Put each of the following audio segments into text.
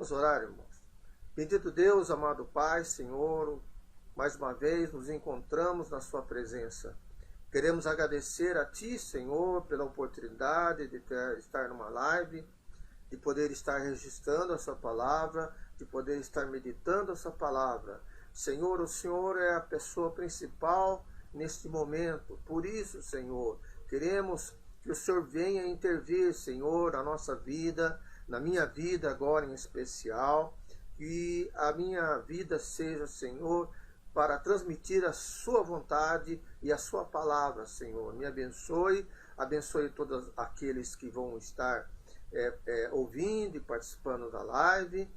Vamos orar, irmãos. Bendito Deus, amado Pai, Senhor, mais uma vez nos encontramos na sua presença. Queremos agradecer a Ti, Senhor, pela oportunidade de estar numa live, de poder estar registrando a Sua palavra, de poder estar meditando a Sua palavra. Senhor, o Senhor é a pessoa principal neste momento. Por isso, Senhor, queremos que o Senhor venha intervir, Senhor, na nossa vida, na minha vida agora em especial, que a minha vida seja, Senhor, para transmitir a sua vontade e a sua palavra, Senhor. Me abençoe, abençoe todos aqueles que vão estar ouvindo e participando da live,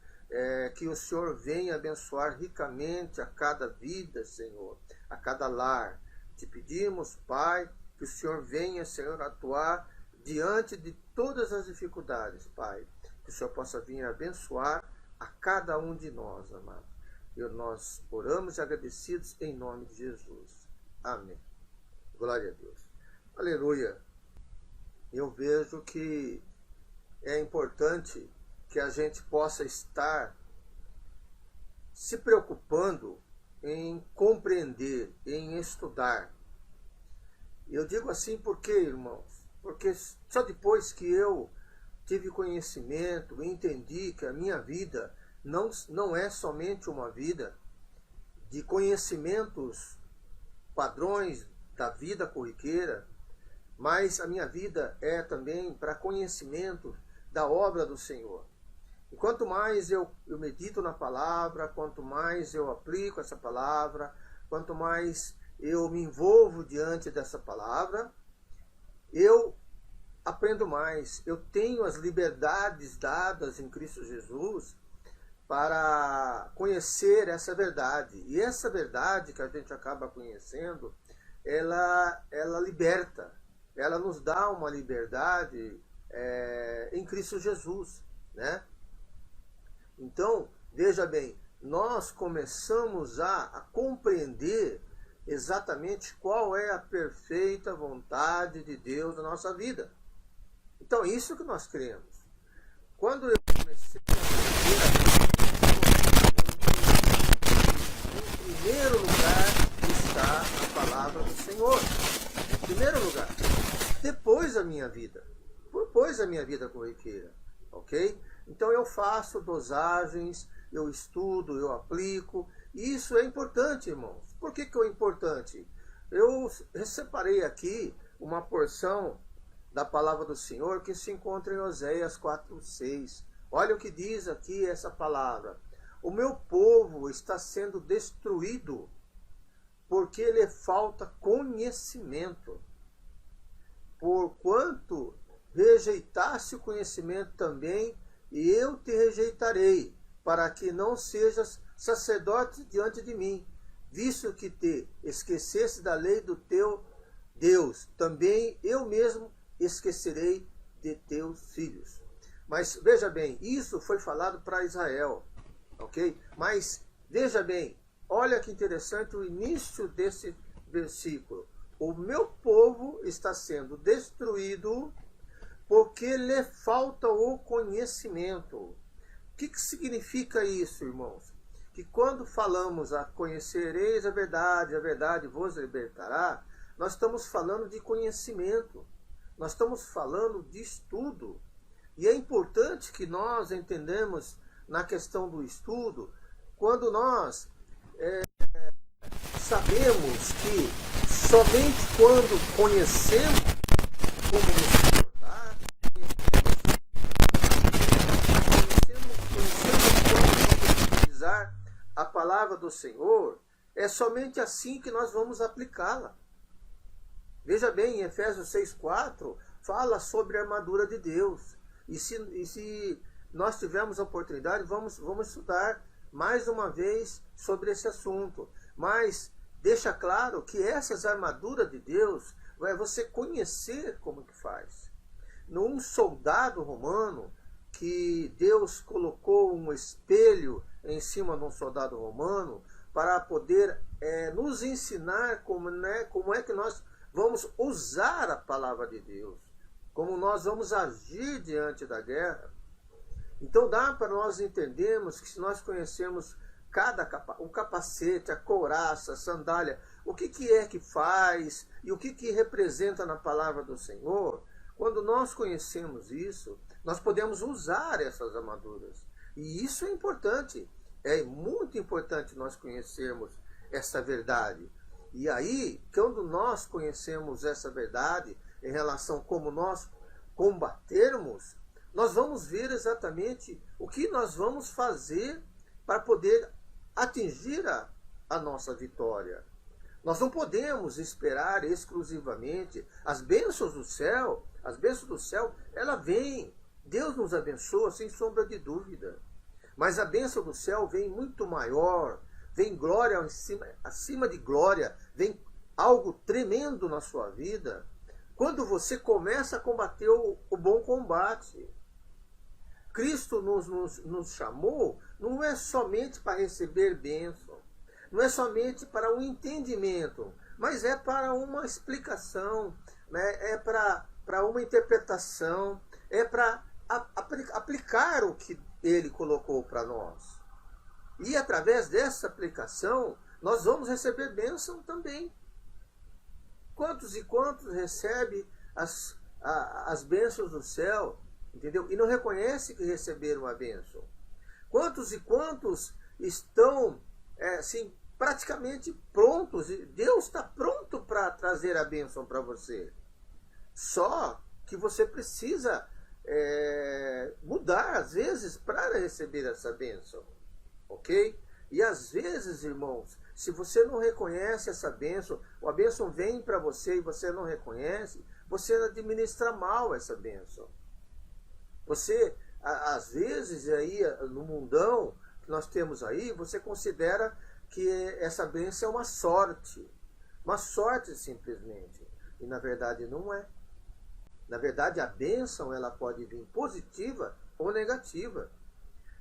que o Senhor venha abençoar ricamente a cada vida, Senhor, a cada lar. Te pedimos, Pai, que o Senhor venha, Senhor, atuar diante de todas as dificuldades, Pai. Que o Senhor possa vir abençoar a cada um de nós, amado. E nós oramos e agradecidos em nome de Jesus. Amém. Glória a Deus. Aleluia. Eu vejo que é importante que a gente possa estar se preocupando em compreender, em estudar. Eu digo assim porque, irmãos, porque só depois que eu tive conhecimento, entendi que a minha vida não é somente uma vida de conhecimentos, padrões da vida corriqueira, mas a minha vida é também para conhecimento da obra do Senhor. E quanto mais eu medito na palavra, quanto mais eu aplico essa palavra, quanto mais eu me envolvo diante dessa palavra, eu aprendo mais. Eu tenho as liberdades dadas em Cristo Jesus para conhecer essa verdade. E essa verdade que a gente acaba conhecendo, ela liberta. Ela nos dá uma liberdade em Cristo Jesus, né? Então, veja bem, nós começamos a compreender exatamente qual é a perfeita vontade de Deus na nossa vida. Então, isso que nós cremos. Quando eu comecei a em primeiro lugar está a palavra do Senhor. Em primeiro lugar. Depois a minha vida. Depois a minha vida corriqueira. Ok? Então eu faço dosagens, eu estudo, eu aplico. E isso é importante, irmãos. Por que é importante? Eu separei aqui uma porção da palavra do Senhor que se encontra em Oséias 4:6. Olha o que diz aqui essa palavra. O meu povo está sendo destruído porque lhe falta conhecimento. Porquanto rejeitaste o conhecimento também, e eu te rejeitarei, para que não sejas sacerdote diante de mim, visto que te esqueceste da lei do teu Deus, também eu mesmo esquecerei de teus filhos. Mas veja bem, isso foi falado para Israel, ok? Mas veja bem, olha que interessante o início desse versículo. O meu povo está sendo destruído porque lhe falta o conhecimento. O que significa isso, irmãos? Que quando falamos a conhecereis a verdade vos libertará, nós estamos falando de conhecimento. Nós estamos falando de estudo. E é importante que nós entendamos na questão do estudo, quando nós sabemos que somente quando conhecemos como nos comportar, conhecemos como utilizar a palavra do Senhor, é somente assim que nós vamos aplicá-la. Veja bem, em Efésios 6,4 fala sobre a armadura de Deus. E se nós tivermos a oportunidade, vamos estudar mais uma vez sobre esse assunto. Mas deixa claro que essas armaduras de Deus é você conhecer como que faz. Num soldado romano, que Deus colocou um espelho em cima de um soldado romano para poder nos ensinar como é que nós vamos usar a palavra de Deus, como nós vamos agir diante da guerra. Então dá para nós entendermos que se nós conhecemos o capacete, a couraça, a sandália, o que é que faz e o que representa na palavra do Senhor, quando nós conhecemos isso, nós podemos usar essas armaduras. E isso é importante, é muito importante nós conhecermos essa verdade. E aí, quando nós conhecemos essa verdade em relação a como nós combatermos, nós vamos ver exatamente o que nós vamos fazer para poder atingir a nossa vitória. Nós não podemos esperar exclusivamente as bênçãos do céu. As bênçãos do céu, ela vem. Deus nos abençoa sem sombra de dúvida. Mas a bênção do céu vem muito maior. Vem glória acima de glória. Vem algo tremendo na sua vida. Quando você começa a combater o bom combate. Cristo nos chamou, não é somente para receber bênção, não é somente para um entendimento, mas é para uma explicação, né? É para uma interpretação, é para aplicar o que Ele colocou para nós. E através dessa aplicação, nós vamos receber bênção também. Quantos e quantos recebem as bênçãos do céu, entendeu? E não reconhece que receberam a bênção. Quantos e quantos estão assim, praticamente prontos. Deus está pronto para trazer a bênção para você. Só que você precisa mudar, às vezes, para receber essa bênção. Ok? E às vezes, irmãos, se você não reconhece essa bênção, ou a bênção vem para você e você não reconhece, você administra mal essa bênção. Você, às vezes, aí no mundão que nós temos aí, você considera que essa bênção é uma sorte simplesmente. E na verdade não é. Na verdade a bênção ela pode vir positiva ou negativa.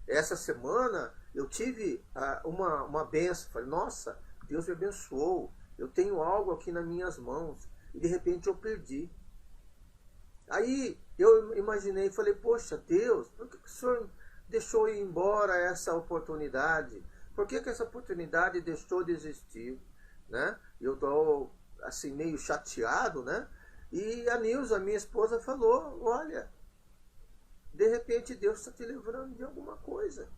Essa semana eu tive uma bênção, falei, nossa, Deus me abençoou, eu tenho algo aqui nas minhas mãos, e de repente eu perdi. Aí eu imaginei, falei, poxa, Deus, por que o Senhor deixou ir embora essa oportunidade? Por que essa oportunidade deixou de existir? Né? Eu estou assim, meio chateado, né? E a Nilza, minha esposa, falou, olha, de repente Deus está te livrando de alguma coisa.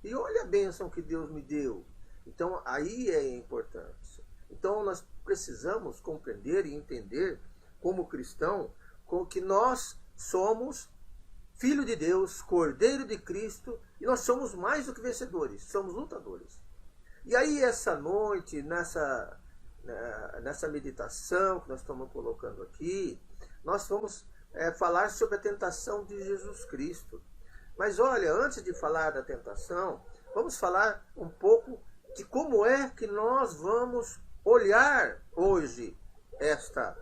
E olha a bênção que Deus me deu. Então aí é importante. Então nós precisamos compreender e entender, como cristão, que nós somos Filho de Deus, Cordeiro de Cristo, e nós somos mais do que vencedores, somos lutadores. E aí essa noite, nessa meditação que nós estamos colocando aqui, nós vamos falar sobre a tentação de Jesus Cristo. Mas olha, antes de falar da tentação, vamos falar um pouco de como é que nós vamos olhar hoje esta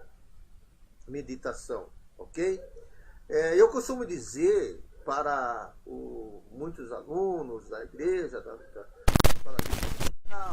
meditação, ok? Eu costumo dizer para muitos alunos da igreja, da escola dominical,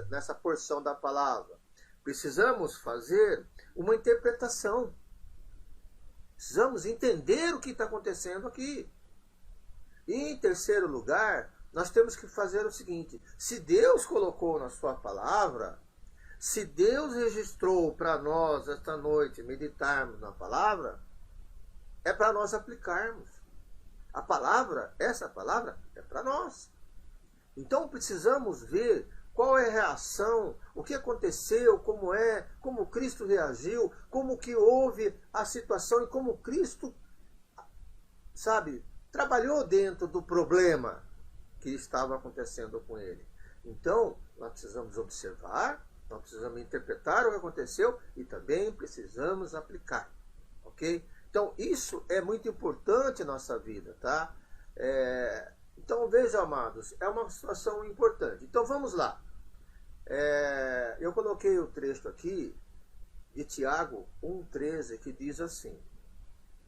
nessa porção da palavra. Precisamos fazer uma interpretação. Precisamos entender o que está acontecendo aqui. E em terceiro lugar, nós temos que fazer o seguinte: se Deus colocou na sua palavra, se Deus registrou para nós esta noite meditarmos na palavra, é para nós aplicarmos. A palavra, essa palavra, é para nós. Então precisamos ver qual é a reação, o que aconteceu, como Cristo reagiu, como que houve a situação e como Cristo, trabalhou dentro do problema que estava acontecendo com ele. Então, nós precisamos observar, nós precisamos interpretar o que aconteceu e também precisamos aplicar, ok? Então, isso é muito importante na nossa vida, tá? Então, vejam, amados, é uma situação importante. Então, vamos lá. Eu coloquei o trecho aqui de Tiago 1,13, que diz assim: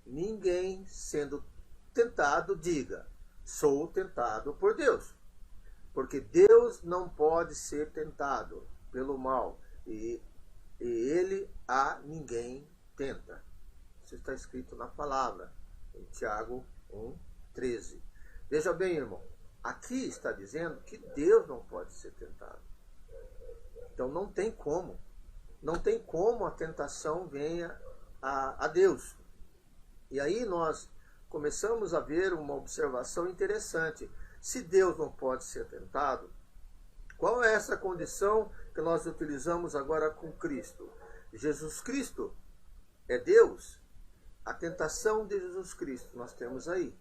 ninguém sendo tentado diga, sou tentado por Deus. Porque Deus não pode ser tentado pelo mal, e ele a ninguém tenta. Isso está escrito na palavra, em Tiago 1,13. Veja bem, irmão, aqui está dizendo que Deus não pode ser tentado. Então não tem como. Não tem como a tentação venha a Deus. E aí nós começamos a ver uma observação interessante. Se Deus não pode ser tentado, qual é essa condição que nós utilizamos agora com Cristo? Jesus Cristo é Deus. A tentação de Jesus Cristo nós temos aí.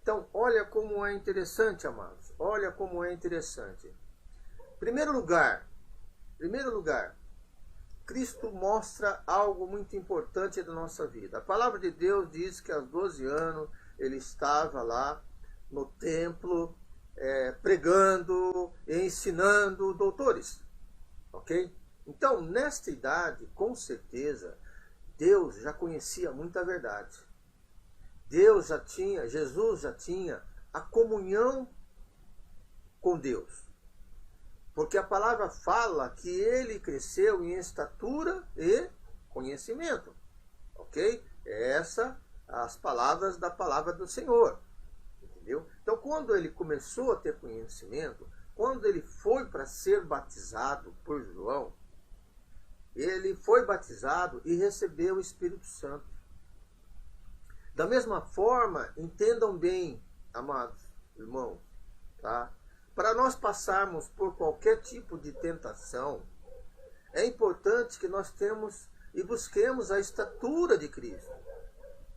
Então, olha como é interessante, amados. Olha como é interessante. Primeiro lugar, Cristo mostra algo muito importante da nossa vida. A palavra de Deus diz que aos 12 anos ele estava lá no templo, pregando e ensinando doutores. Ok? Então, nesta idade, com certeza, Deus já conhecia muita verdade. Jesus já tinha a comunhão com Deus. Porque a palavra fala que ele cresceu em estatura e conhecimento. Ok? As palavras da palavra do Senhor. Entendeu? Então, quando ele começou a ter conhecimento, quando ele foi para ser batizado por João, ele foi batizado e recebeu o Espírito Santo. Da mesma forma, entendam bem, amados irmãos, tá? Para nós passarmos por qualquer tipo de tentação, é importante que nós temos e busquemos a estatura de Cristo,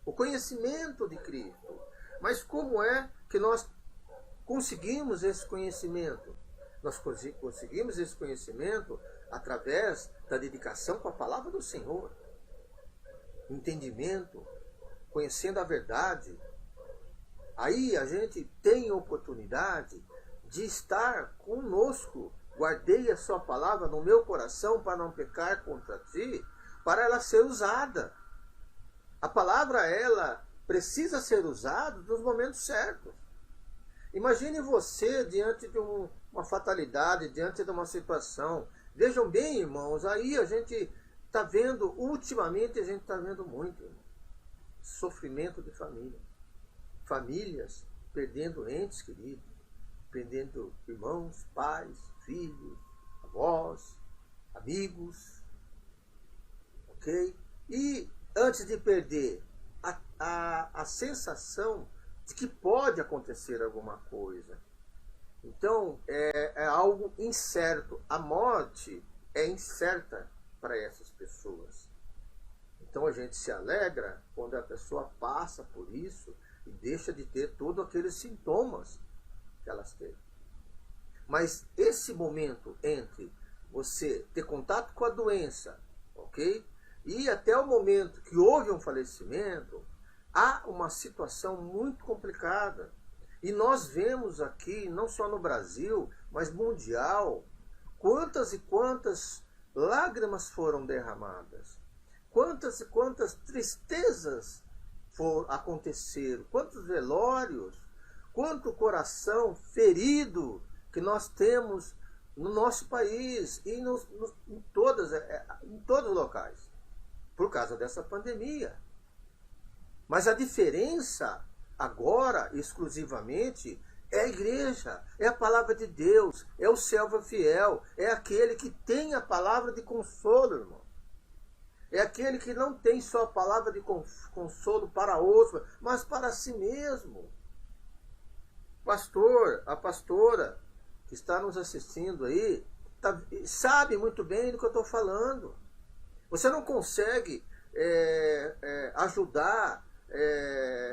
o conhecimento de Cristo. Mas como é que nós conseguimos esse conhecimento? Nós conseguimos esse conhecimento através da dedicação com a palavra do Senhor. Entendimento, conhecendo a verdade. Aí a gente tem oportunidade de estar conosco. Guardei a sua palavra no meu coração para não pecar contra ti, para ela ser usada. A palavra, ela precisa ser usada nos momentos certos. Imagine você diante de uma fatalidade, diante de uma situação. Vejam bem, irmãos, aí a gente está vendo, ultimamente a gente está vendo muito, irmão, sofrimento de família. Famílias perdendo entes queridos, perdendo irmãos, pais, filhos, avós, amigos, ok? E antes de perder, a sensação de que pode acontecer alguma coisa. Então, é algo incerto. A morte é incerta para essas pessoas. Então, a gente se alegra quando a pessoa passa por isso e deixa de ter todos aqueles sintomas que elas têm. Mas esse momento entre você ter contato com a doença, ok? E até o momento que houve um falecimento, há uma situação muito complicada. E nós vemos aqui, não só no Brasil, mas mundial, quantas e quantas lágrimas foram derramadas. Quantas e quantas tristezas aconteceram. Quantos velórios, quanto coração ferido que nós temos no nosso país e em todos os locais, por causa dessa pandemia. Mas a diferença agora, exclusivamente, é a igreja, é a palavra de Deus, é o servo fiel, é aquele que tem a palavra de consolo, irmão. É aquele que não tem só a palavra de consolo para outro, mas para si mesmo. Pastor, a pastora que está nos assistindo aí, sabe muito bem do que eu estou falando. Você não consegue ajudar,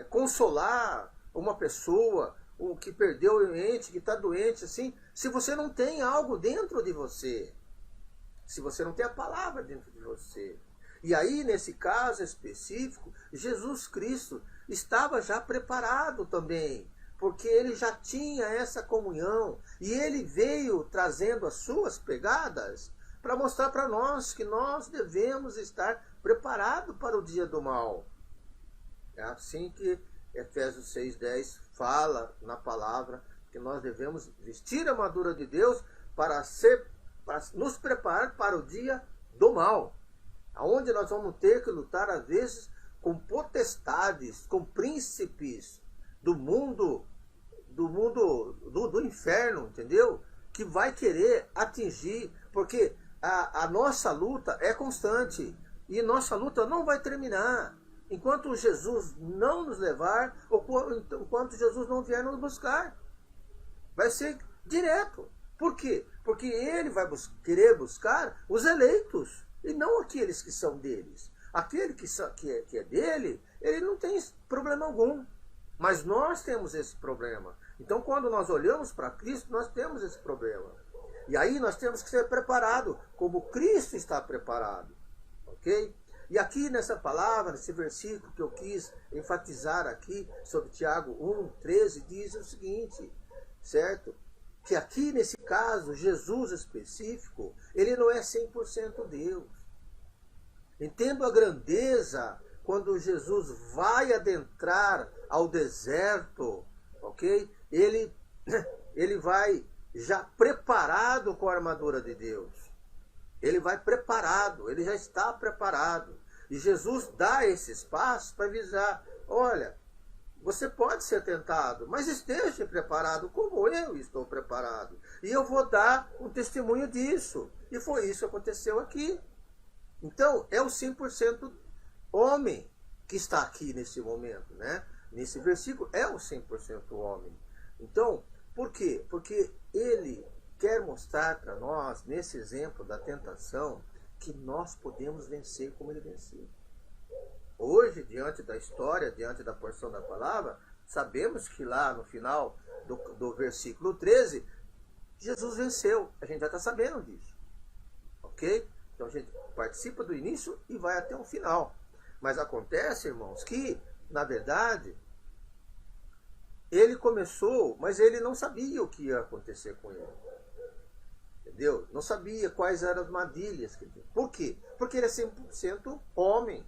consolar uma pessoa que perdeu o ente, que está doente, assim, se você não tem algo dentro de você. Se você não tem a palavra dentro de você. E aí, nesse caso específico, Jesus Cristo estava já preparado também porque ele já tinha essa comunhão e ele veio trazendo as suas pegadas para mostrar para nós que nós devemos estar preparados para o dia do mal. É assim que Efésios 6:10 fala na palavra que nós devemos vestir a armadura de Deus para nos preparar para o dia do mal, aonde nós vamos ter que lutar às vezes com potestades, com príncipes do mundo, do inferno, entendeu? Que vai querer atingir, porque a nossa luta é constante e nossa luta não vai terminar enquanto Jesus não nos levar ou enquanto Jesus não vier nos buscar. Vai ser direto. Por quê? Porque ele vai querer buscar os eleitos e não aqueles que são deles. Aquele que é dele, ele não tem problema algum. Mas nós temos esse problema. Então, quando nós olhamos para Cristo, nós temos esse problema. E aí nós temos que ser preparados, como Cristo está preparado. Ok? E aqui nessa palavra, nesse versículo que eu quis enfatizar aqui, sobre Tiago 1:13, diz o seguinte, certo? Que aqui nesse caso, Jesus específico, ele não é 100% Deus. Entendo a grandeza quando Jesus vai adentrar ao deserto, ok? Ele vai já preparado com a armadura de Deus. Ele vai preparado, ele já está preparado. E Jesus dá esse espaço para avisar, olha, você pode ser tentado, mas esteja preparado como eu estou preparado. E eu vou dar um testemunho disso. E foi isso que aconteceu aqui. Então, é o 100% homem que está aqui nesse momento, né? Nesse versículo, é o 100% homem. Então, por quê? Porque ele quer mostrar para nós, nesse exemplo da tentação, que nós podemos vencer como ele venceu. Hoje, diante da história, diante da porção da palavra, sabemos que lá no final do versículo 13, Jesus venceu. A gente já está sabendo disso. Ok? Então a gente participa do início e vai até o final. Mas acontece, irmãos, que, na verdade, ele começou, mas ele não sabia o que ia acontecer com ele. Entendeu? Não sabia quais eram as armadilhas que ele tinha. Por quê? Porque ele é 100% homem.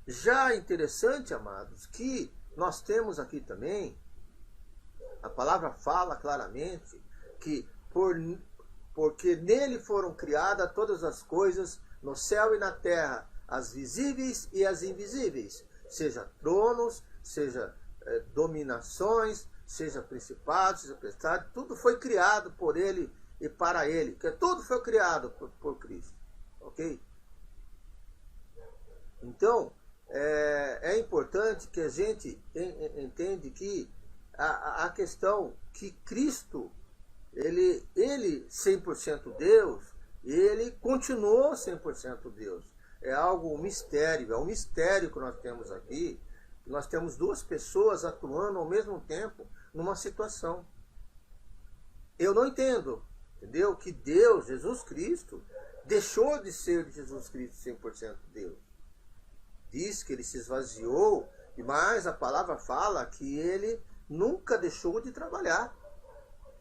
Já interessante, amados, que nós temos aqui também, a palavra fala claramente que porque nele foram criadas todas as coisas no céu e na terra, as visíveis e as invisíveis, seja tronos, seja dominações, seja principados, seja potestades, tudo foi criado por ele e para ele, que tudo foi criado por Cristo, ok? Então, é importante que a gente entenda que a questão que Cristo, ele 100% Deus, ele continuou 100% Deus. É um mistério que nós temos aqui. Nós temos duas pessoas atuando ao mesmo tempo numa situação. Eu não entendo, entendeu? Que Deus, Jesus Cristo, deixou de ser Jesus Cristo 100% Deus. Diz que ele se esvaziou, mas a palavra fala que ele nunca deixou de trabalhar.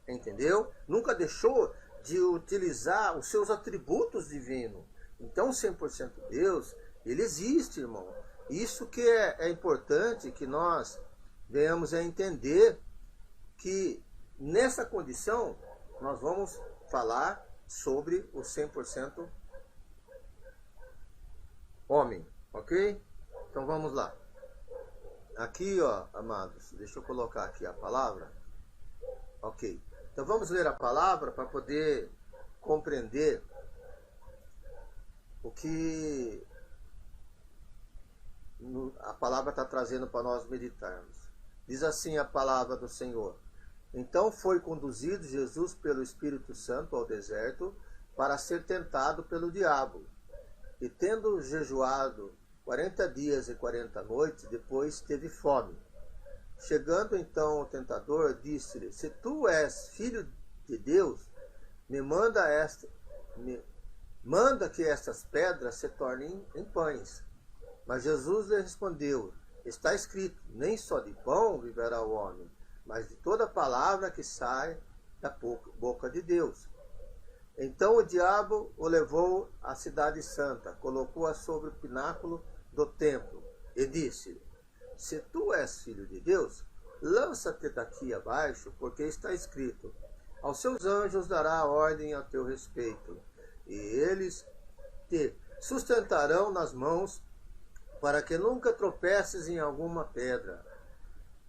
Entendeu? Nunca deixou de utilizar os seus atributos divinos. Então, 100% Deus, ele existe, irmão. Isso que é importante que nós venhamos a entender que nessa condição nós vamos falar sobre o 100% homem, ok? Então vamos lá. Aqui, ó, amados, deixa eu colocar aqui a palavra. Ok. Então vamos ler a palavra para poder compreender o que a palavra está trazendo para nós meditarmos. Diz assim a palavra do Senhor. Então foi conduzido Jesus pelo Espírito Santo ao deserto para ser tentado pelo diabo. E tendo jejuado 40 dias e 40 noites, depois teve fome. Chegando então o tentador, disse-lhe, se tu és filho de Deus, manda que estas pedras se tornem em pães. Mas Jesus lhe respondeu, está escrito: nem só de pão viverá o homem, mas de toda palavra que sai da boca de Deus. Então o diabo o levou à cidade santa, colocou-a sobre o pináculo do templo e disse: se tu és filho de Deus, lança-te daqui abaixo, porque está escrito: aos seus anjos dará ordem a teu respeito, e eles te sustentarão nas mãos, para que nunca tropeces em alguma pedra.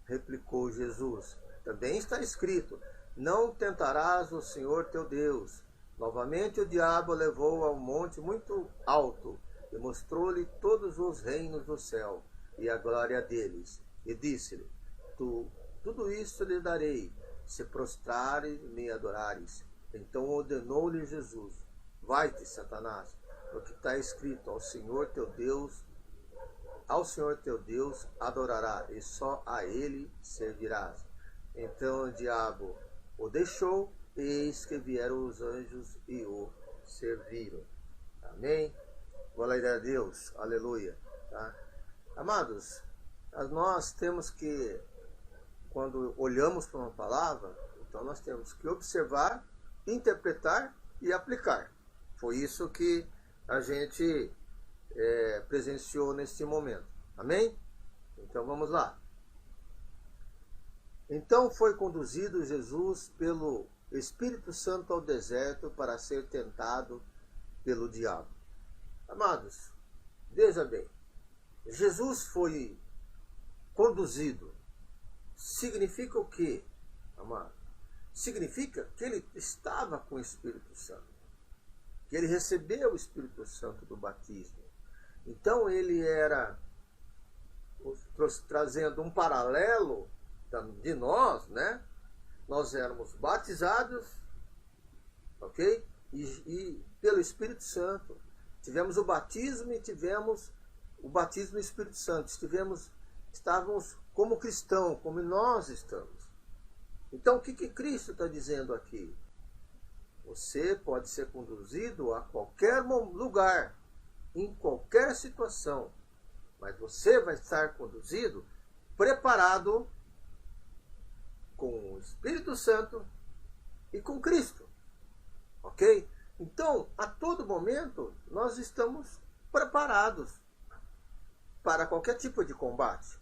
Replicou Jesus: também está escrito: não tentarás o Senhor teu Deus. Novamente o diabo levou-o a um monte muito alto e mostrou-lhe todos os reinos do céu e a glória deles. E disse-lhe: tudo isso lhe darei, se prostrares e me adorares. Então ordenou-lhe Jesus: vai-te, Satanás, porque está escrito: ao Senhor teu Deus adorará, e só a ele servirás. Então o diabo o deixou, e eis que vieram os anjos e o serviram. Amém? Glória a Deus, aleluia. Tá? Amados, nós temos que, quando olhamos para uma palavra, então nós temos que observar, interpretar e aplicar. Foi isso que a gente presenciou neste momento. Amém? Então vamos lá. Então foi conduzido Jesus pelo Espírito Santo ao deserto para ser tentado pelo diabo. Amados, veja bem, Jesus foi conduzido. Significa o quê, amado? Significa que ele estava com o Espírito Santo, que ele recebeu o Espírito Santo do batismo. Então ele era, trazendo um paralelo de nós, né? Nós éramos batizados, ok? E pelo Espírito Santo. Tivemos o batismo e tivemos o batismo do Espírito Santo. Estávamos como cristão, como nós estamos. Então o que Cristo está dizendo aqui? Você pode ser conduzido a qualquer lugar, em qualquer situação, mas você vai estar conduzido, preparado com o Espírito Santo e com Cristo, ok? Então, a todo momento, nós estamos preparados para qualquer tipo de combate,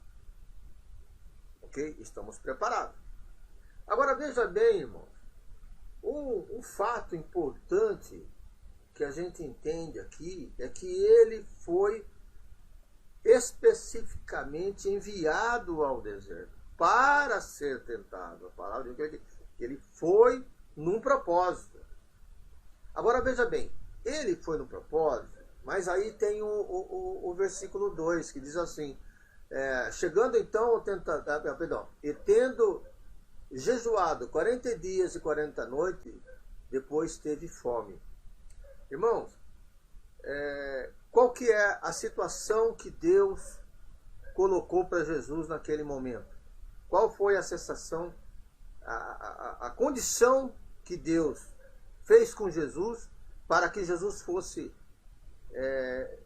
ok? Estamos preparados. Agora, veja bem, irmãos, um fato importante que a gente entende aqui é que ele foi especificamente enviado ao deserto para ser tentado. A palavra diz que ele foi num propósito. Agora veja bem, ele foi no propósito, mas aí tem o versículo 2 que diz assim: chegando então e tendo jejuado 40 dias e 40 noites, depois teve fome. Irmãos, qual que é a situação que Deus colocou para Jesus naquele momento? Qual foi a sensação, a condição que Deus fez com Jesus para que Jesus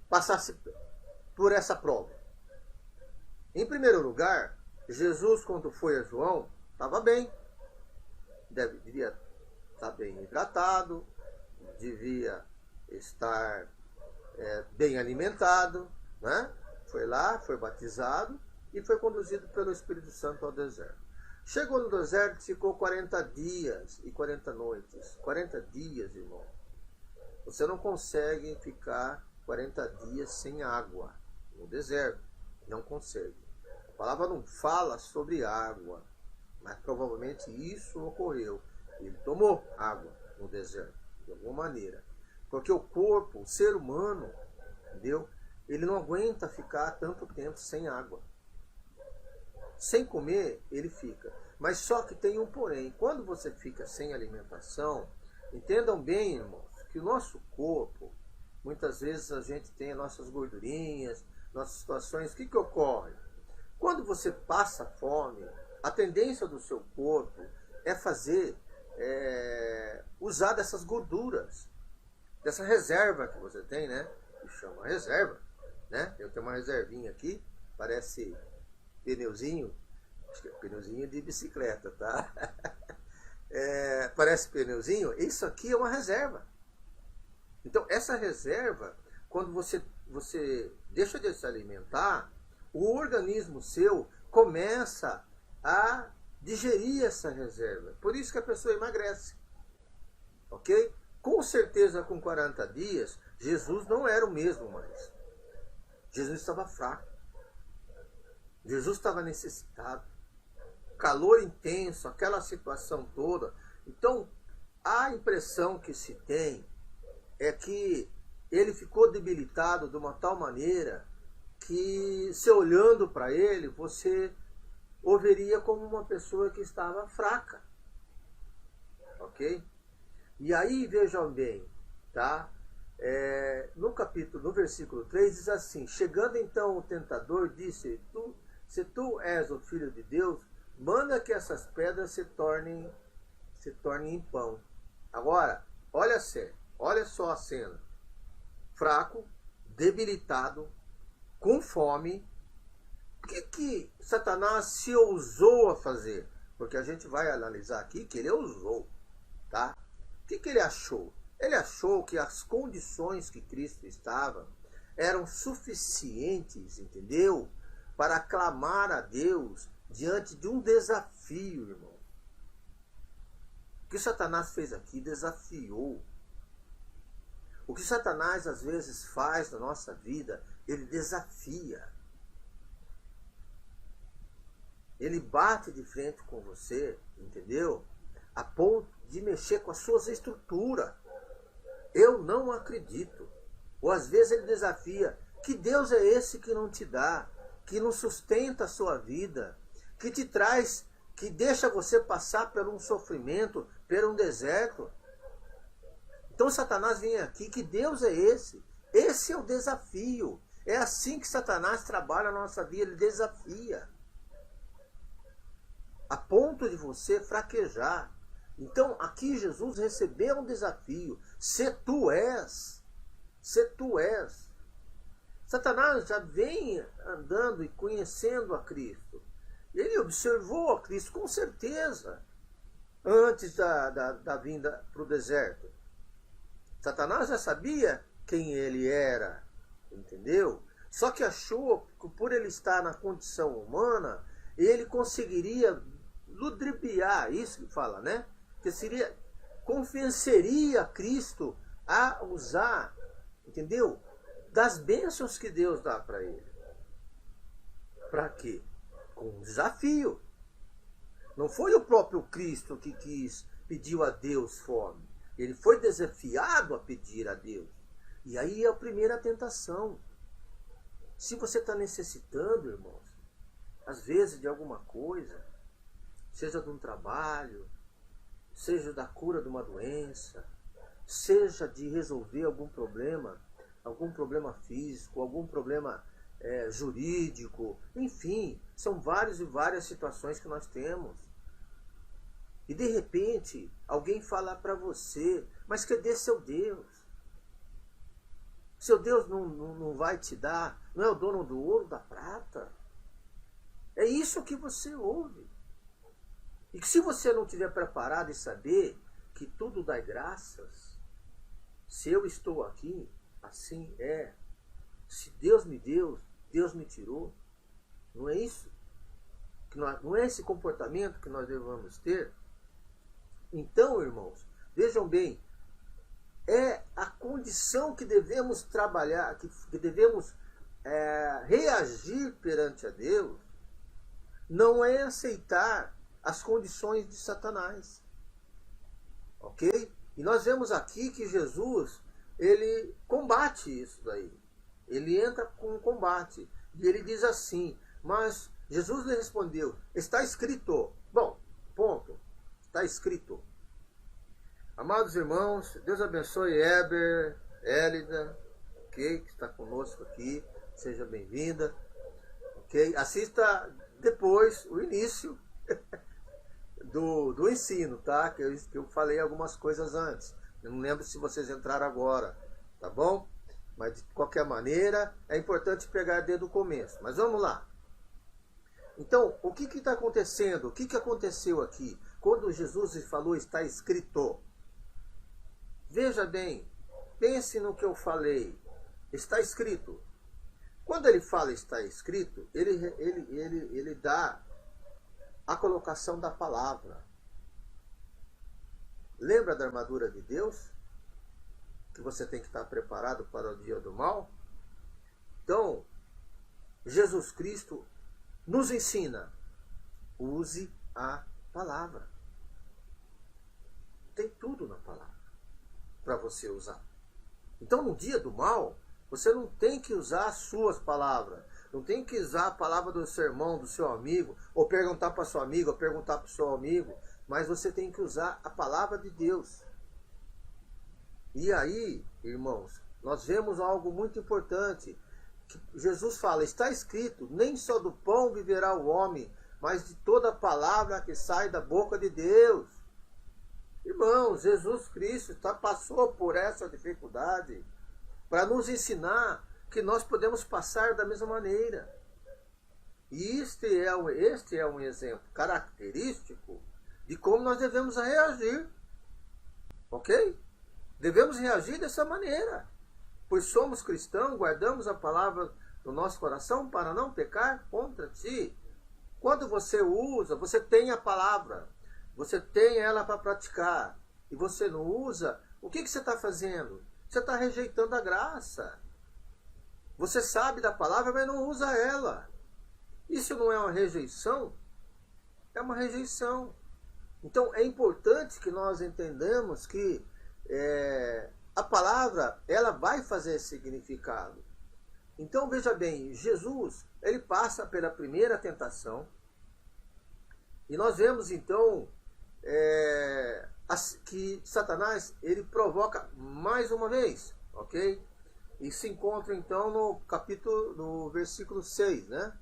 passasse por essa prova? Em primeiro lugar, Jesus, quando foi a João, estava bem. Devia estar bem hidratado, devia estar bem alimentado, né? Foi lá, foi batizado e foi conduzido pelo Espírito Santo ao deserto. Chegou no deserto, ficou 40 dias e 40 noites. 40 dias, irmão. Você não consegue ficar 40 dias sem água no deserto. Não consegue. A palavra não fala sobre água, mas provavelmente isso ocorreu. Ele tomou água no deserto, de alguma maneira. Porque o corpo, o ser humano, entendeu? Ele não aguenta ficar tanto tempo sem água. Sem comer, ele fica. Mas só que tem um porém. Quando você fica sem alimentação, entendam bem, irmãos, que o nosso corpo, muitas vezes a gente tem as nossas gordurinhas, nossas situações. O que ocorre? Quando você passa fome, a tendência do seu corpo é usar dessas gorduras, dessa reserva que você tem, né? Que chama reserva, né? Eu tenho uma reservinha aqui, parece pneuzinho, acho que é pneuzinho de bicicleta, tá? Parece pneuzinho, isso aqui é uma reserva. Então, essa reserva, quando você deixa de se alimentar, o organismo seu começa a digerir essa reserva. Por isso que a pessoa emagrece. Ok? Com certeza, com 40 dias, Jesus não era o mesmo mais. Jesus estava fraco. Jesus estava necessitado. Calor intenso, aquela situação toda. Então, a impressão que se tem é que ele ficou debilitado de uma tal maneira que, se olhando para ele, você o veria como uma pessoa que estava fraca. Ok? E aí, vejam bem, tá? No versículo 3 diz assim: chegando então o tentador, disse: se tu és o filho de Deus, manda que essas pedras se tornem em pão. Agora, olha só a cena. Fraco, debilitado, com fome. O que Satanás se ousou a fazer? Porque a gente vai analisar aqui que ele ousou, tá? O que ele achou? Ele achou que as condições que Cristo estava eram suficientes, entendeu? Para clamar a Deus diante de um desafio, irmão. O que Satanás fez aqui? Desafiou. O que Satanás às vezes faz na nossa vida, ele desafia. Ele bate de frente com você, entendeu? A ponto de mexer com as suas estruturas. Eu não acredito. Ou às vezes ele desafia. Que Deus é esse que não te dá, que não sustenta a sua vida, que te traz, que deixa você passar por um sofrimento, por um deserto? Então Satanás vem aqui, que Deus é esse? Esse é o desafio. É assim que Satanás trabalha na nossa vida, ele desafia. A ponto de você fraquejar. Então aqui Jesus recebeu um desafio. Se tu és. Satanás já vem andando e conhecendo a Cristo. Ele observou a Cristo com certeza antes da vinda para o deserto. Satanás já sabia quem ele era, entendeu? Só que achou que por ele estar na condição humana, ele conseguiria ludibriar, isso que fala, né? Que convenceria Cristo a usar, entendeu? Das bênçãos que Deus dá para ele. Para quê? Com um desafio. Não foi o próprio Cristo que pediu a Deus fome. Ele foi desafiado a pedir a Deus. E aí é a primeira tentação. Se você está necessitando, irmãos, às vezes de alguma coisa, seja de um trabalho, seja da cura de uma doença, seja de resolver algum problema físico, algum problema jurídico, enfim, são várias e várias situações que nós temos. E de repente, alguém falar para você: mas cadê seu Deus? Seu Deus não vai te dar, não é o dono do ouro, da prata? É isso que você ouve. E que se você não estiver preparado e saber que tudo dá graças, se eu estou aqui, assim é. Se Deus me deu, Deus me tirou. Não é isso? Não é esse comportamento que nós devemos ter? Então, irmãos, vejam bem, é a condição que devemos trabalhar, que devemos reagir perante a Deus, não é aceitar as condições de Satanás. Ok? E nós vemos aqui que Jesus, ele combate isso daí. Ele entra com um combate. E ele diz assim: mas Jesus lhe respondeu: está escrito. Bom, ponto. Está escrito. Amados irmãos, Deus abençoe Heber, Élida, ok? Que está conosco aqui. Seja bem-vinda. Ok? Assista depois o início do ensino, tá? Que eu falei algumas coisas antes. Eu não lembro se vocês entraram agora, tá bom? Mas de qualquer maneira, é importante pegar desde o começo. Mas vamos lá. Então, o que está acontecendo? O que aconteceu aqui? Quando Jesus falou está escrito. Veja bem, pense no que eu falei. Está escrito. Quando ele fala está escrito, ele dá a colocação da palavra. Lembra da armadura de Deus? Que você tem que estar preparado para o dia do mal? Então, Jesus Cristo nos ensina, use a palavra. Tem tudo na palavra para você usar. Então, no dia do mal, você não tem que usar as suas palavras. Não tem que usar a palavra do seu irmão, do seu amigo, ou perguntar para sua amiga, ou perguntar para o seu amigo. Mas você tem que usar a palavra de Deus. E aí, irmãos, nós vemos algo muito importante. Que Jesus fala, está escrito, nem só do pão viverá o homem, mas de toda palavra que sai da boca de Deus. Irmãos, Jesus Cristo passou por essa dificuldade para nos ensinar que nós podemos passar da mesma maneira. E este é um exemplo característico de como nós devemos reagir. Ok? Devemos reagir dessa maneira. Pois somos cristãos, guardamos a palavra no nosso coração para não pecar contra ti. Quando você usa, você tem a palavra. Você tem ela para praticar. E você não usa, o que você está fazendo? Você está rejeitando a graça. Você sabe da palavra, mas não usa ela. Isso não é uma rejeição? É uma rejeição. Então é importante que nós entendamos que a palavra, ela vai fazer significado. Então veja bem, Jesus, ele passa pela primeira tentação. E nós vemos então que Satanás, ele provoca mais uma vez, ok? E se encontra então no versículo 6, né?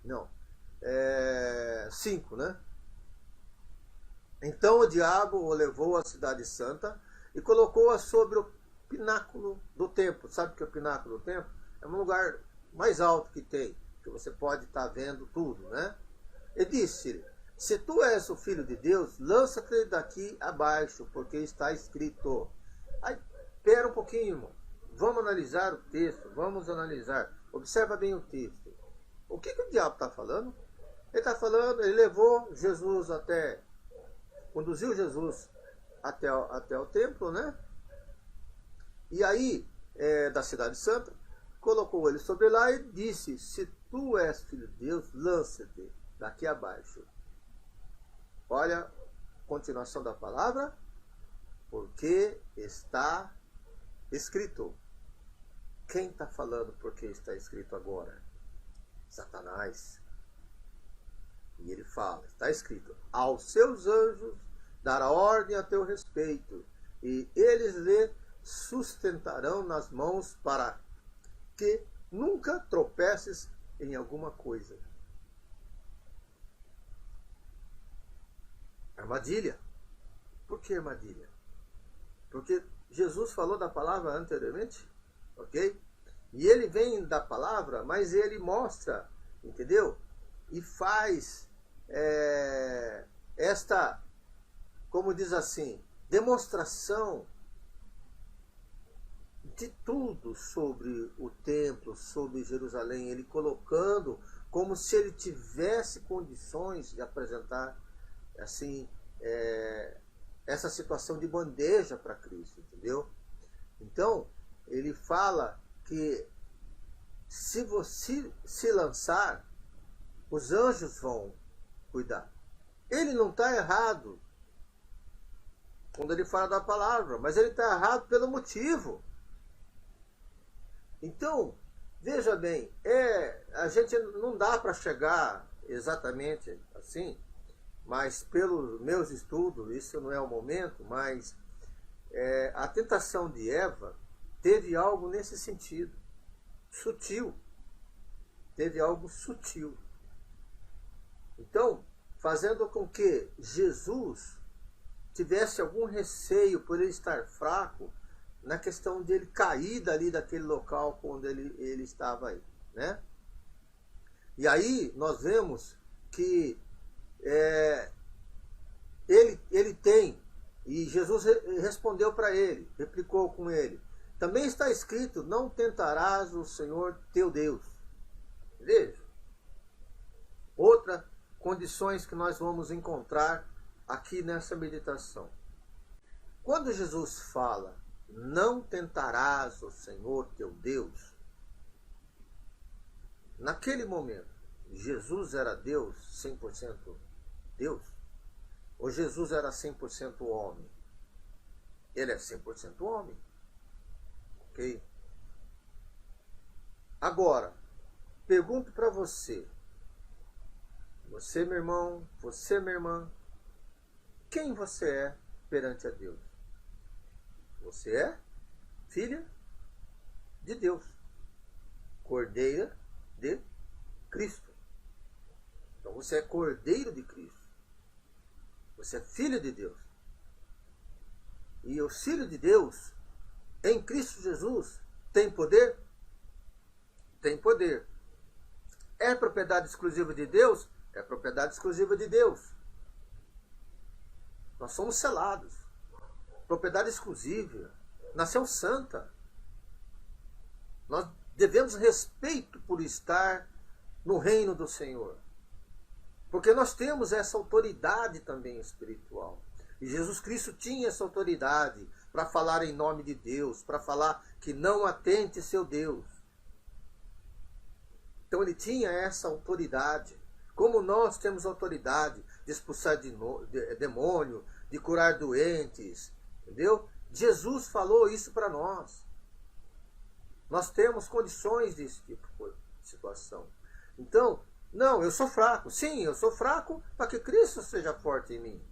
Não, 5, né? Então o diabo o levou à cidade santa e colocou-a sobre o pináculo do templo. Sabe o que é o pináculo do templo? É um lugar mais alto que tem, que você pode estar vendo tudo, né? E disse-lhe, se tu és o filho de Deus, lança-te daqui abaixo, porque está escrito. Aí, espera um pouquinho, irmão. Vamos analisar o texto, vamos analisar. Observa bem o texto. O que o diabo está falando? Ele está falando, ele levou Jesus conduziu Jesus até o templo, né? E aí, da cidade santa, colocou ele sobre lá e disse, se tu és filho de Deus, lança-te daqui abaixo. Olha a continuação da palavra, porque está escrito. Quem está falando porque está escrito agora? Satanás. E ele fala, está escrito, aos seus anjos dará ordem a teu respeito, e eles lhe sustentarão nas mãos para que nunca tropeces em alguma coisa. Armadilha. Por que armadilha? Porque Jesus falou da palavra anteriormente, ok? E ele vem da palavra, mas ele mostra, entendeu? E faz esta, como diz assim, demonstração de tudo sobre o templo, sobre Jerusalém, ele colocando como se ele tivesse condições de apresentar assim essa situação de bandeja para Cristo, entendeu? Então ele fala que se você se lançar, os anjos vão cuidar. Ele não está errado quando ele fala da palavra, mas ele está errado pelo motivo. Então, veja bem, a gente não dá para chegar exatamente assim, mas pelos meus estudos, isso não é o momento, mas a tentação de Eva teve algo nesse sentido, sutil. Teve algo sutil. Então, fazendo com que Jesus tivesse algum receio por ele estar fraco, na questão dele cair dali daquele local onde ele estava aí, né? E aí nós vemos que ele tem, e Jesus respondeu para ele, replicou com ele, também está escrito, não tentarás o Senhor teu Deus. Veja, outra condições que nós vamos encontrar aqui nessa meditação. Quando Jesus fala, não tentarás o Senhor teu Deus, naquele momento, Jesus era Deus, 100% Deus? Ou Jesus era 100% homem? Ele é 100% homem. Ok? Agora, pergunto para você, meu irmão, você, minha irmã, quem você é perante a Deus? Você é filha de Deus, cordeira de Cristo. Então você é cordeiro de Cristo. Você é filho de Deus. E o filho de Deus, em Cristo Jesus, tem poder? Tem poder. É propriedade exclusiva de Deus? É propriedade exclusiva de Deus. Nós somos selados. Propriedade exclusiva. Nação santa. Nós devemos respeito por estar no reino do Senhor. Porque nós temos essa autoridade também espiritual. E Jesus Cristo tinha essa autoridade para falar em nome de Deus, para falar que não atente seu Deus. Então ele tinha essa autoridade. Como nós temos autoridade de expulsar demônio, de curar doentes, entendeu? Jesus falou isso para nós. Nós temos condições desse tipo de situação. Então, não, eu sou fraco. Sim, eu sou fraco para que Cristo seja forte em mim.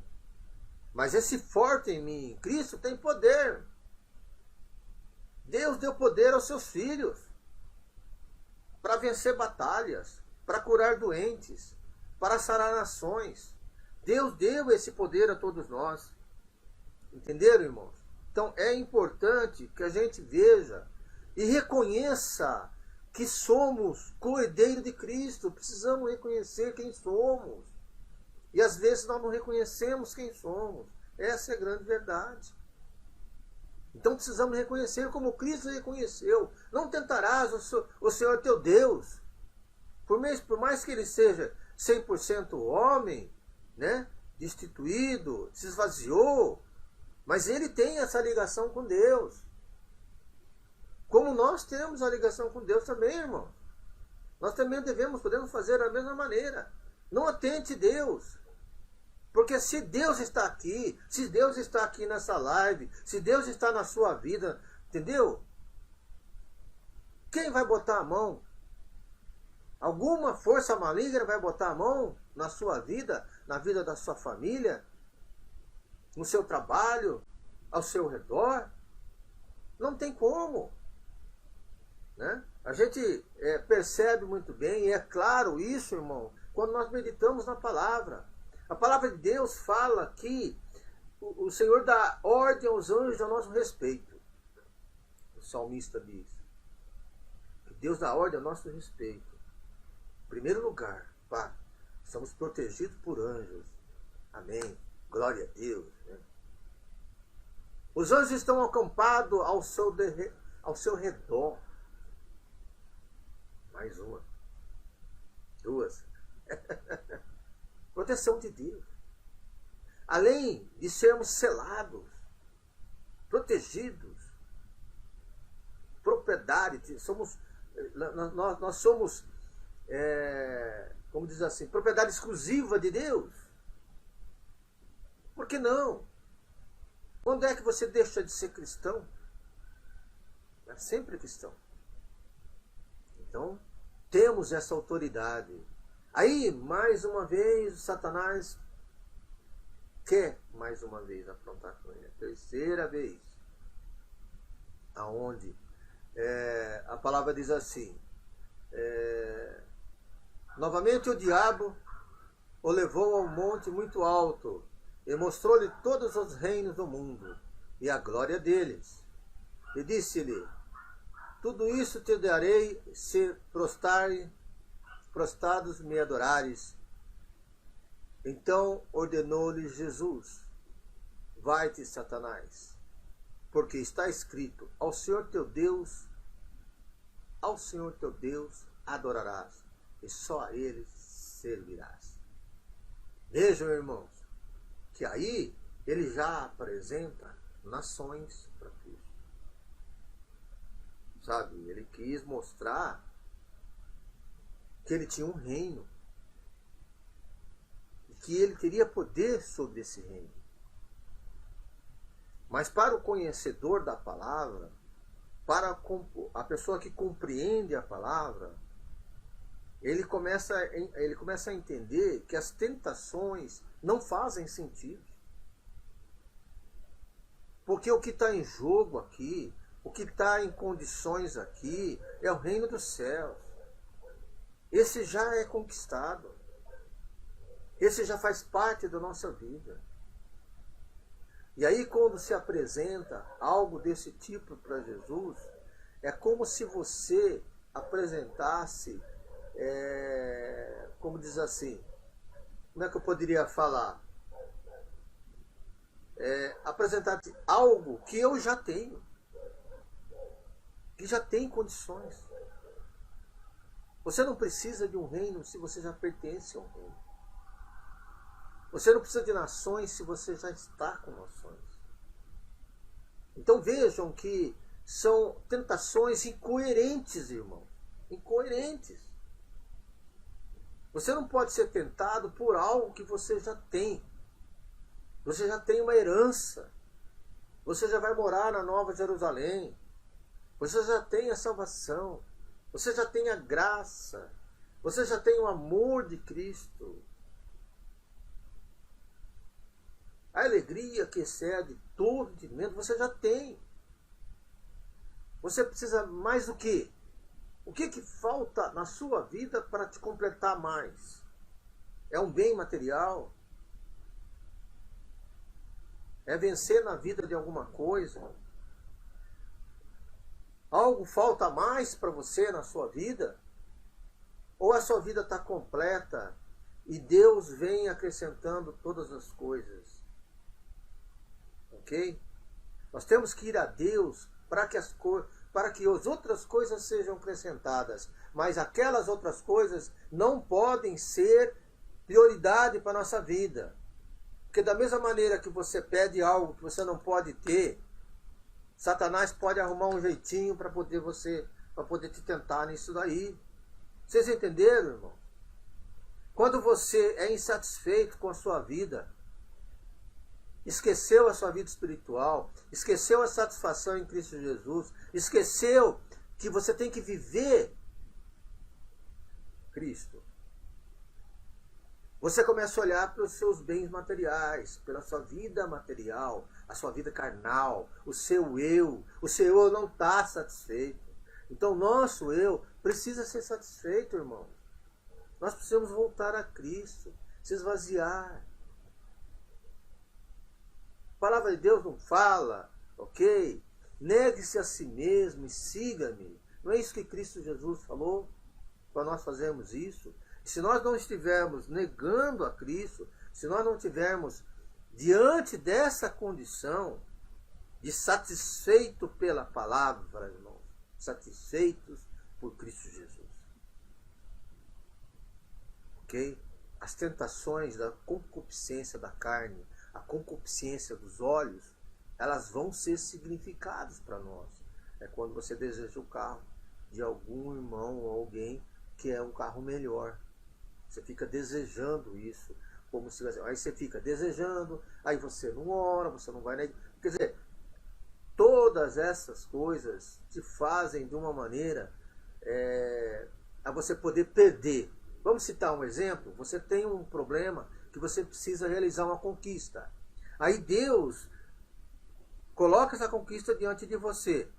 Mas esse forte em mim, Cristo, tem poder. Deus deu poder aos seus filhos para vencer batalhas, para curar doentes, para sarar nações. Deus deu esse poder a todos nós. Entenderam, irmãos? Então é importante que a gente veja e reconheça que somos cordeiro de Cristo. Precisamos reconhecer quem somos. E às vezes nós não reconhecemos quem somos. Essa é a grande verdade. Então precisamos reconhecer como Cristo reconheceu. Não tentarás o Senhor teu Deus. Por mais que ele seja 100% homem, né, destituído, se esvaziou, mas ele tem essa ligação com Deus. Como nós temos a ligação com Deus também, irmão. Nós também podemos fazer da mesma maneira. Não atente Deus. Porque se Deus está aqui, se Deus está aqui nessa live, se Deus está na sua vida, entendeu? Quem vai botar a mão? Alguma força maligna vai botar a mão na sua vida, na vida da sua família, no seu trabalho, ao seu redor? Não tem como. Né? A gente percebe muito bem, e é claro isso, irmão, quando nós meditamos na palavra. A palavra de Deus fala que o Senhor dá ordem aos anjos a nosso respeito. O salmista diz que Deus dá ordem a nosso respeito. Em primeiro lugar, somos protegidos por anjos. Amém. Glória a Deus. Né? Os anjos estão acampados ao seu redor. Mais uma. Duas. Proteção de Deus. Além de sermos selados, protegidos, propriedade, nós somos, como diz assim, propriedade exclusiva de Deus. Por que não? Quando é que você deixa de ser cristão? É sempre cristão. Então, temos essa autoridade. Aí, mais uma vez, Satanás quer mais uma vez afrontar com ele. A terceira vez. Aonde a palavra diz assim, novamente o diabo o levou a um monte muito alto e mostrou-lhe todos os reinos do mundo e a glória deles. E disse-lhe, tudo isso te darei se prostrar prostrados me adorares. Então ordenou-lhes Jesus: vai-te, Satanás, porque está escrito: ao Senhor teu Deus adorarás, e só a Ele servirás. Vejam, irmãos, que aí ele já apresenta nações para Cristo. Sabe, ele quis mostrar que ele tinha um reino, e que ele teria poder sobre esse reino. Mas para o conhecedor da palavra, para a pessoa que compreende a palavra, ele começa a entender que as tentações não fazem sentido. Porque o que está em jogo aqui, o que está em condições aqui, é o reino dos céus. Esse já é conquistado. Esse já faz parte da nossa vida. E aí, quando se apresenta algo desse tipo para Jesus, é como se você apresentasse, como diz assim, como é que eu poderia falar? Apresentar-te algo que eu já tenho, que já tem condições. Você não precisa de um reino se você já pertence a um reino. Você não precisa de nações se você já está com nações. Então vejam que são tentações incoerentes, irmão. Incoerentes. Você não pode ser tentado por algo que você já tem. Você já tem uma herança. Você já vai morar na Nova Jerusalém. Você já tem a salvação. Você já tem a graça. Você já tem o amor de Cristo. A alegria que excede todo entendimento, você já tem. Você precisa mais do quê? O que falta na sua vida para te completar mais? É um bem material? É vencer na vida de alguma coisa? Algo falta mais para você na sua vida? Ou a sua vida está completa e Deus vem acrescentando todas as coisas? Ok? Nós temos que ir a Deus para que as outras coisas sejam acrescentadas. Mas aquelas outras coisas não podem ser prioridade para a nossa vida. Porque da mesma maneira que você pede algo que você não pode ter, Satanás pode arrumar um jeitinho para poder te tentar nisso daí. Vocês entenderam, irmão? Quando você é insatisfeito com a sua vida, esqueceu a sua vida espiritual, esqueceu a satisfação em Cristo Jesus, esqueceu que você tem que viver Cristo. Você começa a olhar para os seus bens materiais, pela sua vida material, a sua vida carnal, o seu eu. O seu eu não está satisfeito. Então, nosso eu precisa ser satisfeito, irmão. Nós precisamos voltar a Cristo, se esvaziar. A palavra de Deus não fala, ok? Negue-se a si mesmo e siga-me. Não é isso que Cristo Jesus falou? Para nós fazermos isso. Se nós não estivermos negando a Cristo, se nós não estivermos diante dessa condição de satisfeito pela palavra, irmãos, satisfeitos por Cristo Jesus. Ok? As tentações da concupiscência da carne, a concupiscência dos olhos, elas vão ser significadas para nós. É quando você deseja o carro de algum irmão ou alguém que é um carro melhor. Você fica desejando isso, como se aí você fica desejando, aí você não ora, você não vai na igreja. Quer dizer, todas essas coisas te fazem de uma maneira a você poder perder. Vamos citar um exemplo. Você tem um problema que você precisa realizar uma conquista. Aí Deus coloca essa conquista diante de você,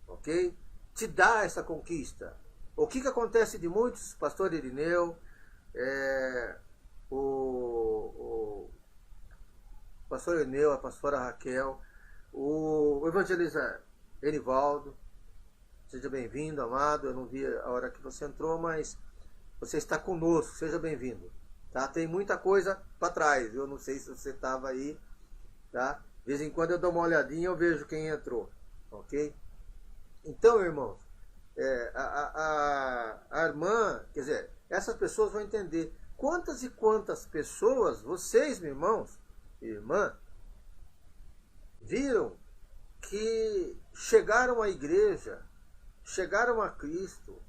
ok? Te dá essa conquista. O que acontece de muitos, pastor Irineu, o pastor Irineu, a pastora Raquel, o evangelista Erivaldo, seja bem-vindo, amado. Eu não vi a hora que você entrou, mas você está conosco, seja bem-vindo. Tá? Tem muita coisa para trás, eu não sei se você estava aí, tá? De vez em quando eu dou uma olhadinha, eu vejo quem entrou, ok? Então, irmãos, a irmã, quer dizer, essas pessoas vão entender quantas e quantas pessoas, vocês, meus irmãos e irmã, viram que chegaram à igreja, chegaram a Cristo,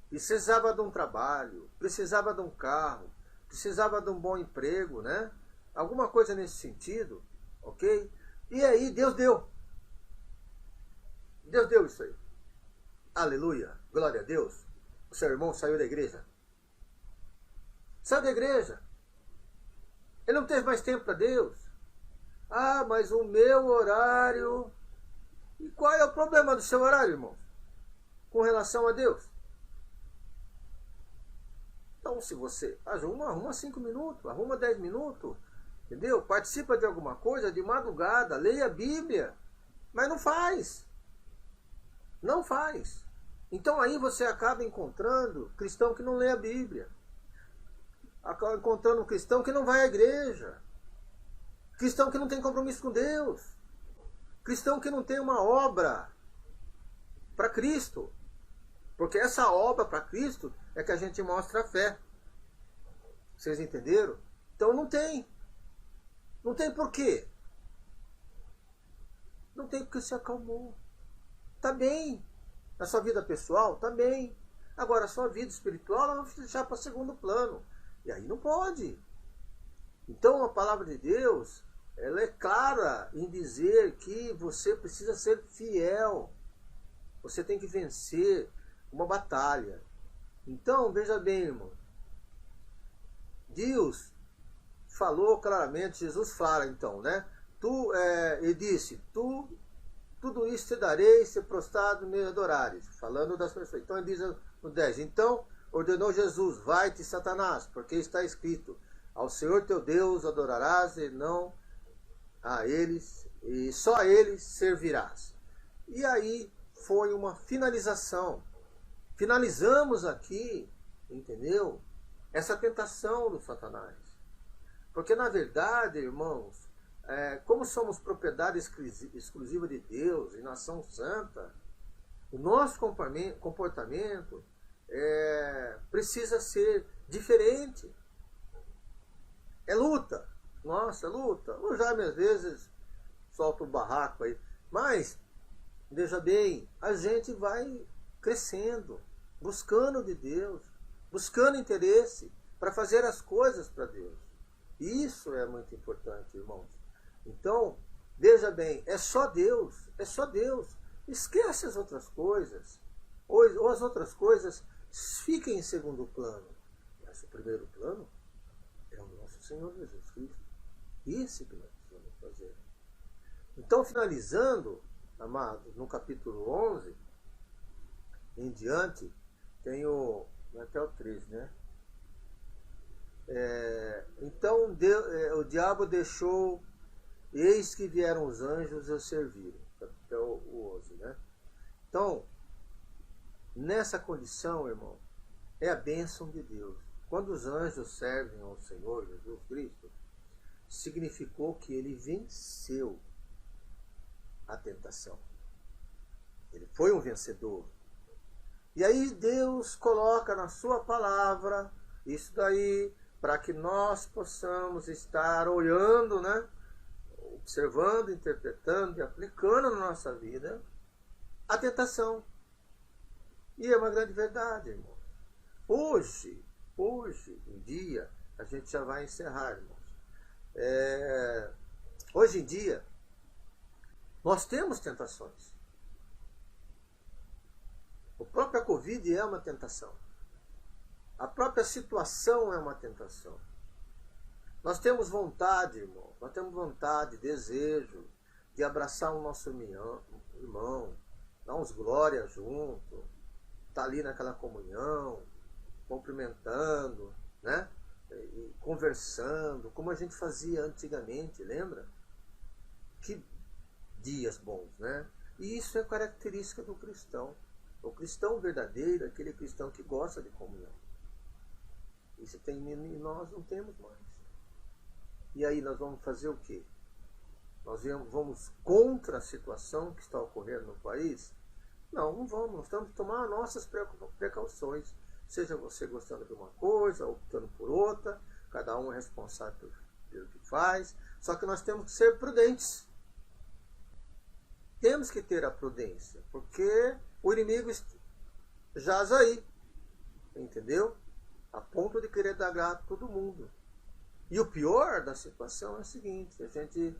precisava de um trabalho, precisava de um carro, precisava de um bom emprego, né? Alguma coisa nesse sentido, ok? E aí Deus deu. Deus deu isso aí. Aleluia, glória a Deus. O seu irmão saiu da igreja. Saiu da igreja. Ele não teve mais tempo para Deus. Ah, mas o meu horário... E qual é o problema do seu horário, irmãos? Com relação a Deus? Então, se você arruma 5 minutos, arruma 10 minutos, entendeu? Participa de alguma coisa de madrugada, leia a Bíblia, mas não faz. Não faz. Então aí você acaba encontrando cristão que não lê a Bíblia. Acaba encontrando um cristão que não vai à igreja. Cristão que não tem compromisso com Deus. Cristão que não tem uma obra para Cristo. Porque essa obra para Cristo é que a gente mostra a fé. Vocês entenderam? Então não tem. Não tem por quê? Não tem porque se acalmou. Tá bem. Na sua vida pessoal, tá bem. Agora, a sua vida espiritual, ela vai deixar para segundo plano. E aí não pode. Então, a palavra de Deus, ela é clara em dizer que você precisa ser fiel. Você tem que vencer uma batalha. Então, veja bem, irmão. Deus falou claramente, Jesus fala então, né? Ele disse, tudo isso te darei se prostrado me adorares. Falando das pessoas. Então ele diz no 10, então ordenou Jesus, vai-te Satanás, porque está escrito, ao Senhor teu Deus adorarás e não a eles, e só a eles servirás. E aí foi uma finalização. Finalizamos aqui, entendeu? Essa tentação do Satanás. Porque na verdade, irmãos, como somos propriedade exclusiva de Deus e nação santa, o nosso comportamento precisa ser diferente. É luta. Nossa, luta. Eu já às vezes solto o barraco aí. Mas, veja bem, a gente vai crescendo, buscando de Deus, buscando interesse para fazer as coisas para Deus. Isso é muito importante, irmãos. Então, veja bem, é só Deus, é só Deus. Esquece as outras coisas. Ou as outras coisas fiquem em segundo plano. Mas o primeiro plano é o nosso Senhor Jesus Cristo. Isso que nós precisamos fazer. Então, finalizando, amados, no capítulo 11, em diante, tem até o 13, né? Então o diabo deixou, eis que vieram os anjos e o serviram. Até o 11, né? Então, nessa condição, irmão, é a bênção de Deus. Quando os anjos servem ao Senhor Jesus Cristo, significou que ele venceu a tentação. Ele foi um vencedor. E aí Deus coloca na sua palavra isso daí para que nós possamos estar olhando, né? Observando, interpretando e aplicando na nossa vida a tentação. E é uma grande verdade, irmão. Hoje em dia, a gente já vai encerrar, irmãos. Hoje em dia, nós temos tentações. A própria Covid é uma tentação. A própria situação é uma tentação. Nós temos vontade, irmão. Nós temos vontade, desejo de abraçar o nosso irmão, dar uns glórias junto, estar ali naquela comunhão, cumprimentando, né? E conversando, como a gente fazia antigamente, lembra? Que dias bons, né? E isso é característica do cristão. O cristão verdadeiro é aquele cristão que gosta de comunhão. E se tem e nós não temos mais. E aí nós vamos fazer o quê? Nós vamos contra a situação que está ocorrendo no país? Não, não vamos. Nós temos que tomar nossas precauções. Seja você gostando de uma coisa, optando por outra, cada um é responsável pelo que faz. Só que nós temos que ser prudentes. Temos que ter a prudência, porque o inimigo jaz aí, entendeu? A ponto de querer dar a todo mundo. E o pior da situação é o seguinte, a gente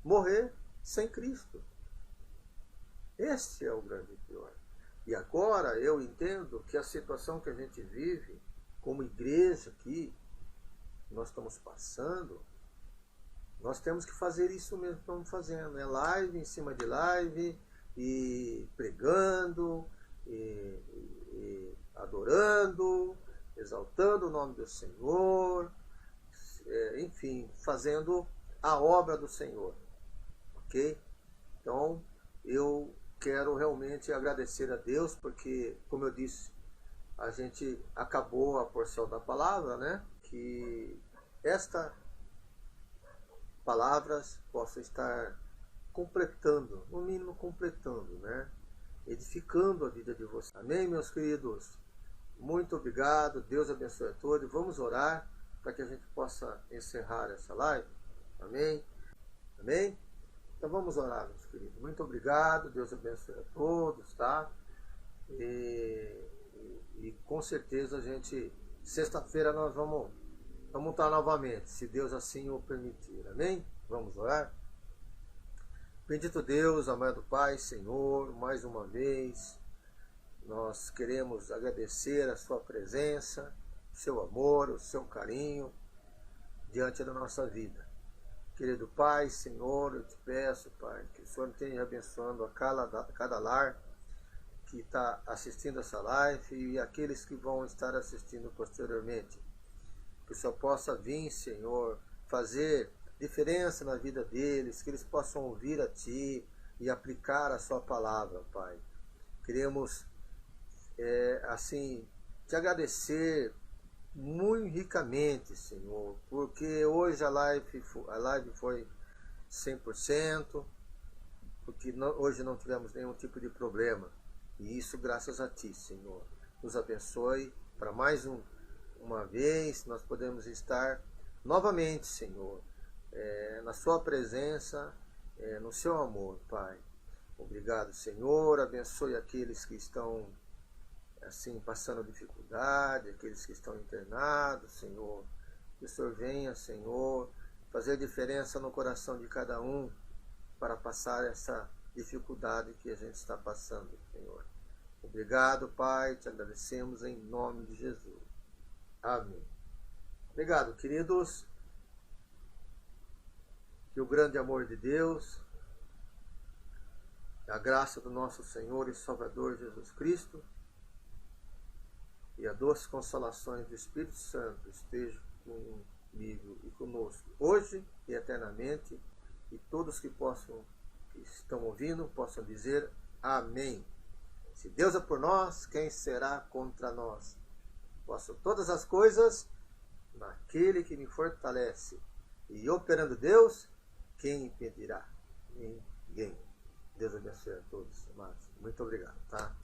morrer sem Cristo. Este é o grande pior. E agora eu entendo que a situação que a gente vive, como igreja aqui, nós estamos passando, nós temos que fazer isso mesmo que estamos fazendo. É live em cima de live, e pregando, e adorando, exaltando o nome do Senhor, enfim, fazendo a obra do Senhor. Ok? Então, eu quero realmente agradecer a Deus, porque, como eu disse, a gente acabou a porção da palavra, né? Que esta palavras possa estar completando, no mínimo completando, né? Edificando a vida de vocês. Amém, meus queridos? Muito obrigado, Deus abençoe a todos. Vamos orar para que a gente possa encerrar essa live. Amém? Amém? Então vamos orar, meus queridos. Muito obrigado, Deus abençoe a todos, tá? E com certeza a gente, sexta-feira nós vamos estar novamente, se Deus assim o permitir. Amém? Vamos orar? Bendito Deus, amado Pai, Senhor, mais uma vez, nós queremos agradecer a sua presença, o seu amor, o seu carinho diante da nossa vida. Querido Pai, Senhor, eu te peço, Pai, que o Senhor esteja abençoando a cada lar que está assistindo essa live e aqueles que vão estar assistindo posteriormente. Que o Senhor possa vir, Senhor, fazer diferença na vida deles, que eles possam ouvir a Ti e aplicar a Sua palavra, Pai. Queremos, assim, te agradecer muito ricamente, Senhor, porque hoje a live foi 100%, porque hoje não tivemos nenhum tipo de problema. E isso graças a Ti, Senhor. Nos abençoe para mais uma vez, nós podemos estar novamente, Senhor, na Sua presença, no Seu amor, Pai. Obrigado, Senhor. Abençoe aqueles que estão assim passando dificuldade, aqueles que estão internados, Senhor. Que o Senhor venha, Senhor, fazer diferença no coração de cada um para passar essa dificuldade que a gente está passando, Senhor. Obrigado, Pai, te agradecemos em nome de Jesus. Amém. Obrigado, queridos. Que o grande amor de Deus, a graça do nosso Senhor e Salvador Jesus Cristo e a doce consolações do Espírito Santo estejam comigo e conosco hoje e eternamente, e todos que estão ouvindo possam dizer amém. Se Deus é por nós, quem será contra nós? Posso todas as coisas naquele que me fortalece, e operando Deus, quem impedirá? Ninguém. Deus abençoe a todos, amados. Muito obrigado, tá?